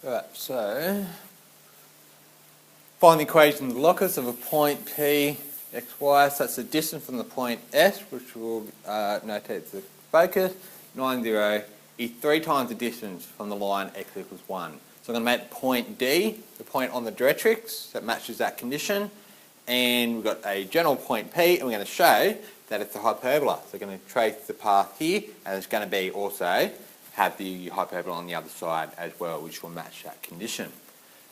Right, so find the equation of the locus of a point P, x, y, so that's the distance from the point S, which we'll notate as the focus, 90, is 3 times the distance from the line x equals 1. So I'm going to make the point D, the point on the directrix that matches that condition, and we've got a general point P, and we're going to show that it's a hyperbola. So we're going to trace the path here, and it's going to be also have the hyperbola on the other side as well, which will match that condition.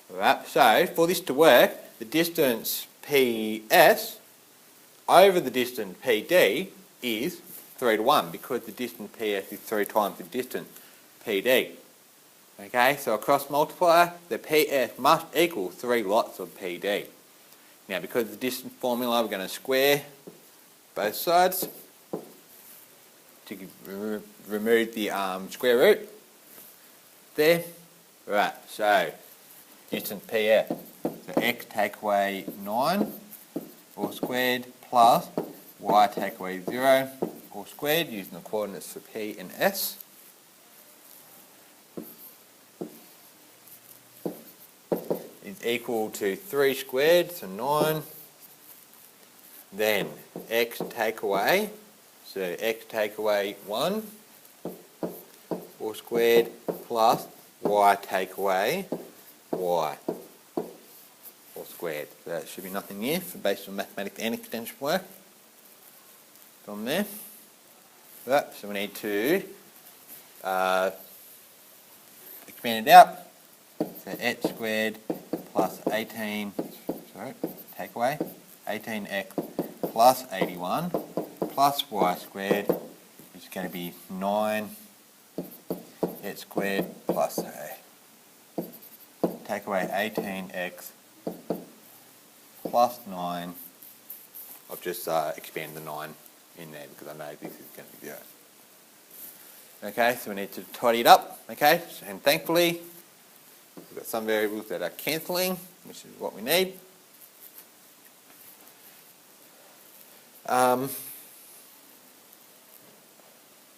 Alright, so for this to work, the distance PS over the distance PD is 3 to 1, because the distance PS is 3 times the distance PD. Okay, so a cross multiplier, the PS must equal 3 lots of PD. Now, because of the distance formula, we're going to square both sides to remove the square root there. Right, so distance PS, so x take away 9 all squared plus y take away 0 all squared using the coordinates for P and S. Is equal to 3 squared, so 9. Then x take away, so x take away 1 all squared plus y take away y all squared. So that should be nothing new for based on mathematics and extension work from there. Right, so we need to expand it out. So x squared plus 18, take away 18x plus 81 plus y squared is going to be 9 x squared plus take away 18x plus 9. I've just expanded the 9 in there because I know this is going to be 0. Okay, so we need to tidy it up. Okay, and thankfully we've got some variables that are cancelling, which is what we need.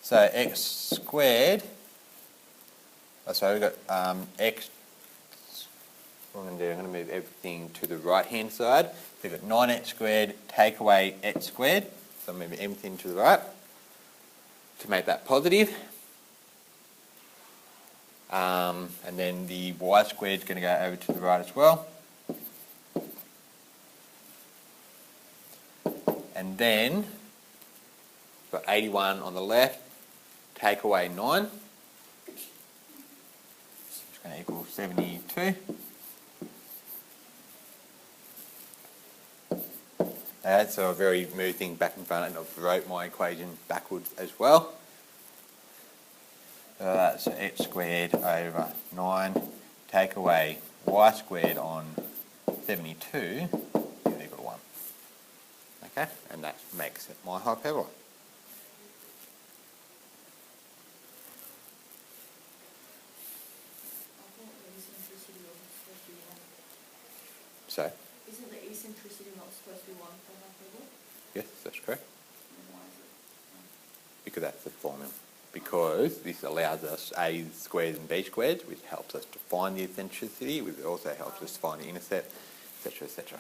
So x squared, we've got x, what I'm going to do, I'm going to move everything to the right hand side. So we've got 9x squared take away x squared, so I'm moving everything to the right to make that positive. And then the y squared is going to go over to the right as well. And then we've got 81 on the left, take away 9. It's going to equal 72. So I've already moved things back in front and I've wrote my equation backwards as well. So x squared over 9 take away y squared on 72 is equal to 1. Okay, and that makes it my hyperbola. So? Isn't the eccentricity not supposed to be 1 for hyperbola? Yes, that's correct. Then why is it? Because that's the formula. Because this allows us a squared and b squared, which helps us to find the eccentricity, which also helps us to find the intercept, etc., etc.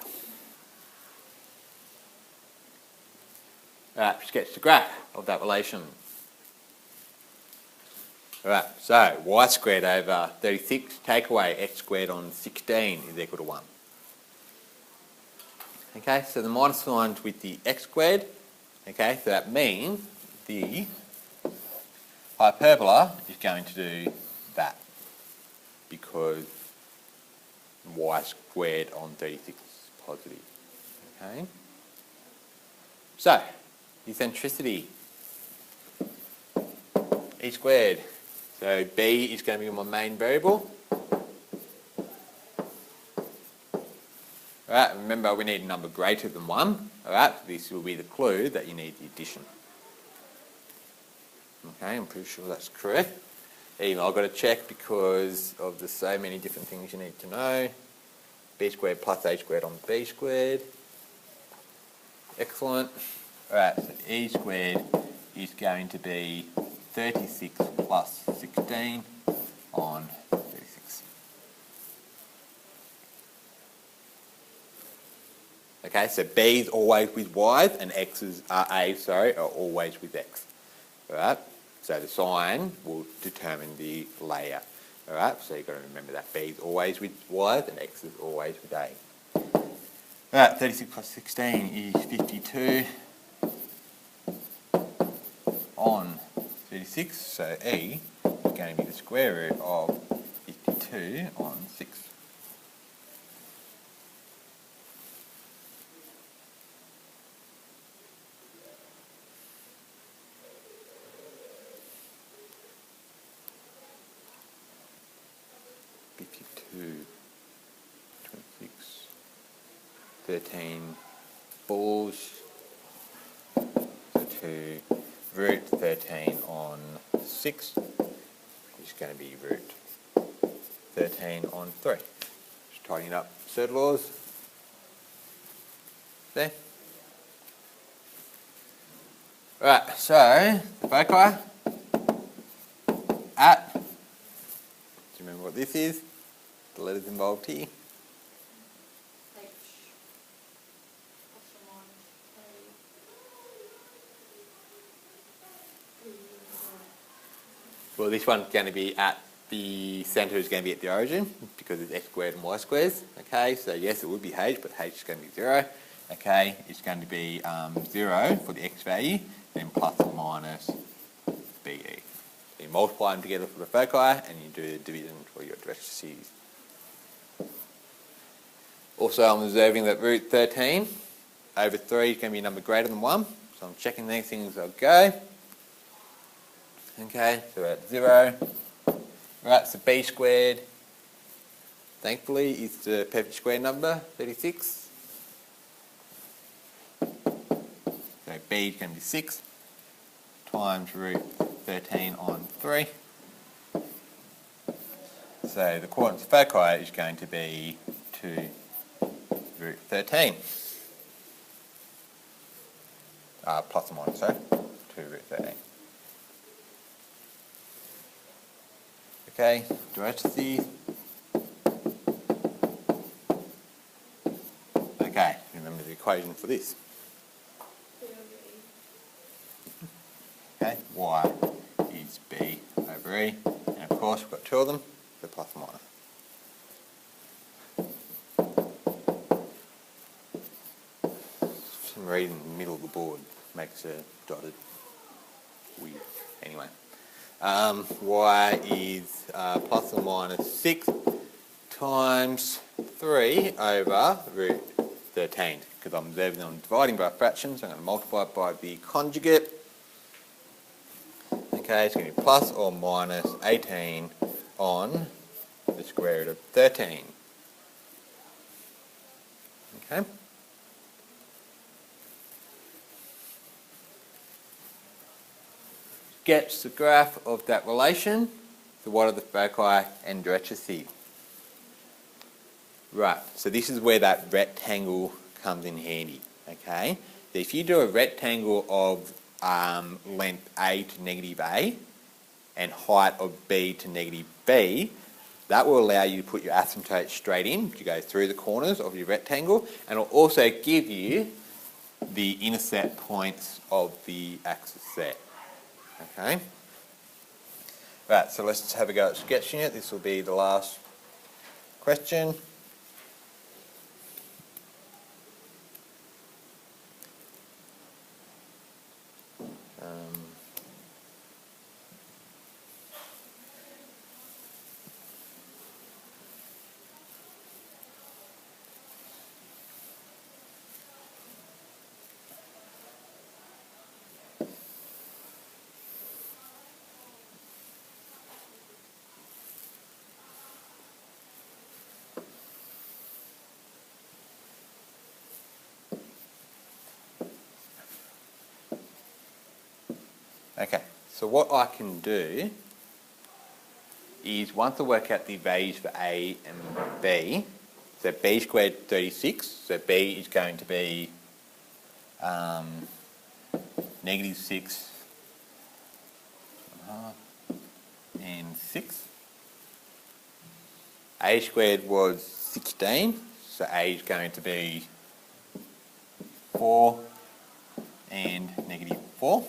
Alright, sketch the graph of that relation. Alright, so y squared over 36 take away x squared on 16 is equal to 1. Okay, so the minus sign with the x squared, okay, so that means the hyperbola is going to do that because y squared on 36 is positive. Okay, so eccentricity e squared. So b is going to be my main variable. Alright, remember we need a number greater than 1. Alright, this will be the clue that you need the addition. Okay, I'm pretty sure that's correct. Even I've got to check because of the so many different things you need to know. B squared plus A squared on B squared. Excellent. Alright, so E squared is going to be 36 plus 16 on 36. Okay, so B is always with Y and A are always with X. Alright, so the sign will determine the layer. Alright, so you've got to remember that B is always with Y and X is always with A. Alright, 36 plus 16 is 52 on 36, so E is going to be the square root of 52 on 6. Two, 26, 13 balls, so 2 root 13 on 6 is going to be root 13 on 3. Just tidying up third laws. There. Right, so the foci at, do you remember what this is? The letters involved here. H plus or minus A. Well, this one's going to be at the centre is going to be at the origin because it's x squared and y squares. Okay, so yes, it would be h, but h is going to be 0. Okay, it's going to be 0 for the x value, then plus or minus be. So you multiply them together for the foci and you do the division for your directrices. Also, I'm observing that root 13 over 3 is going to be a number greater than 1. So I'm checking these things as I go. Okay, so we're at 0. Right, so b squared, thankfully, is the perfect square number, 36. So b is going to be 6 times root 13 on 3. So the coordinates of foci is going to be 2 root 13. Plus or minus, sorry, 2 root 13. Okay, directrices. Okay, remember the equation for this. Okay, y is b over e, and of course we've got two of them, so plus or minus. For some reason, the middle of the board makes a dotted weird. Anyway, y is plus or minus 6 times 3 over root 13. Because I'm observing I'm dividing by fractions, so I'm going to multiply it by the conjugate. Okay, it's going to be plus or minus 18 on the square root of 13. Okay. Gets the graph of that relation. So what are the foci and directrices? Right, so this is where that rectangle comes in handy. Okay, so if you do a rectangle of length a to negative a and height of b to negative b, that will allow you to put your asymptote straight in to go through the corners of your rectangle, and will also give you the intercept points of the axis there. Okay. Right, so let's have a go at sketching it. This will be the last question. Okay, so what I can do is once I work out the values for A and B, so B squared 36, so B is going to be negative 6 and 6. A squared was 16, so A is going to be 4 and negative 4.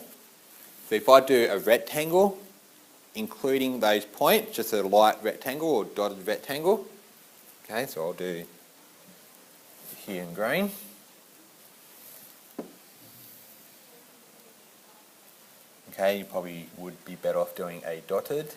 So if I do a rectangle, including those points, just a light rectangle or dotted rectangle, okay, so I'll do here in green. Okay, you probably would be better off doing a dotted.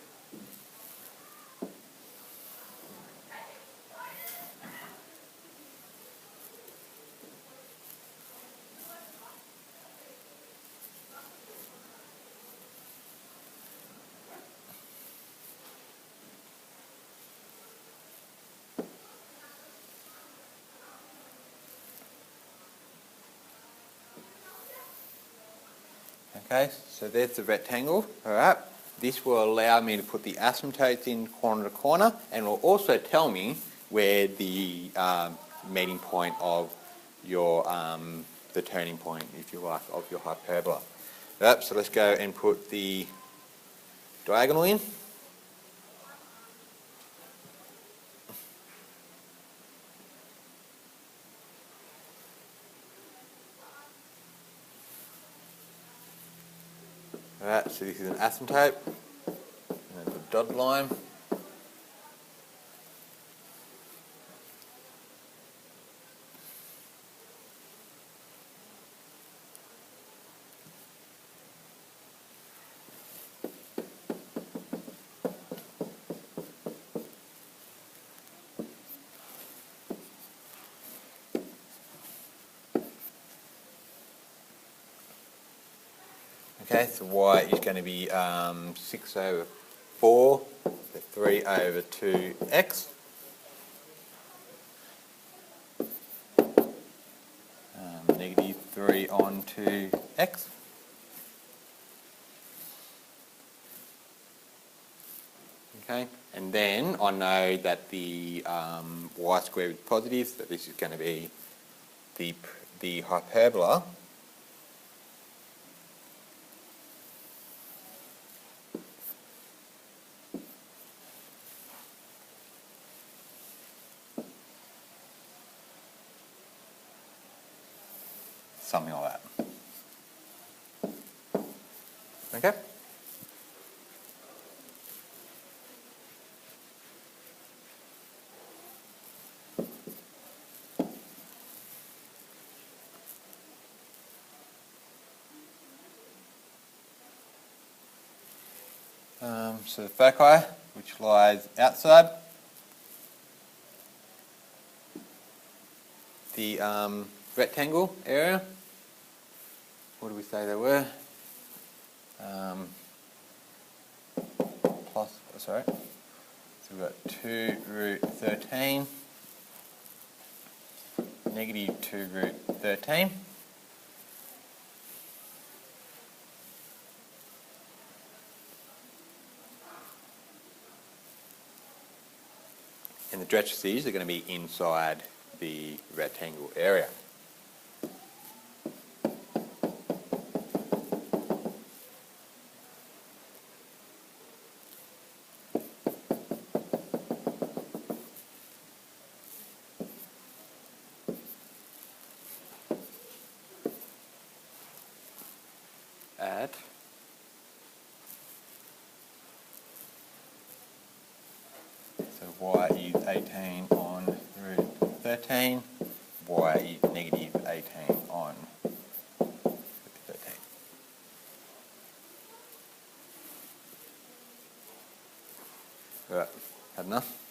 Okay, so there's the rectangle. Alright, this will allow me to put the asymptotes in corner to corner, and will also tell me where the meeting point of your the turning point, if you like, of your hyperbola. Alright, so let's go and put the diagonal in. Alright, so this is an asymptote, and then the dotted line. Okay, so y is going to be 6 over 4, so 3 over 2x. Negative 3 on 2x. Okay, and then I know that the y squared is positive, so this is going to be the hyperbola. Something like that. Okay? So the foci, which lies outside the rectangle area, what do we say they were? So we've got 2 root 13, negative 2 root 13. And the detrices are going to be inside the rectangle area. At y is 18 on root 13, y is negative 18 on root 13. Right, had enough?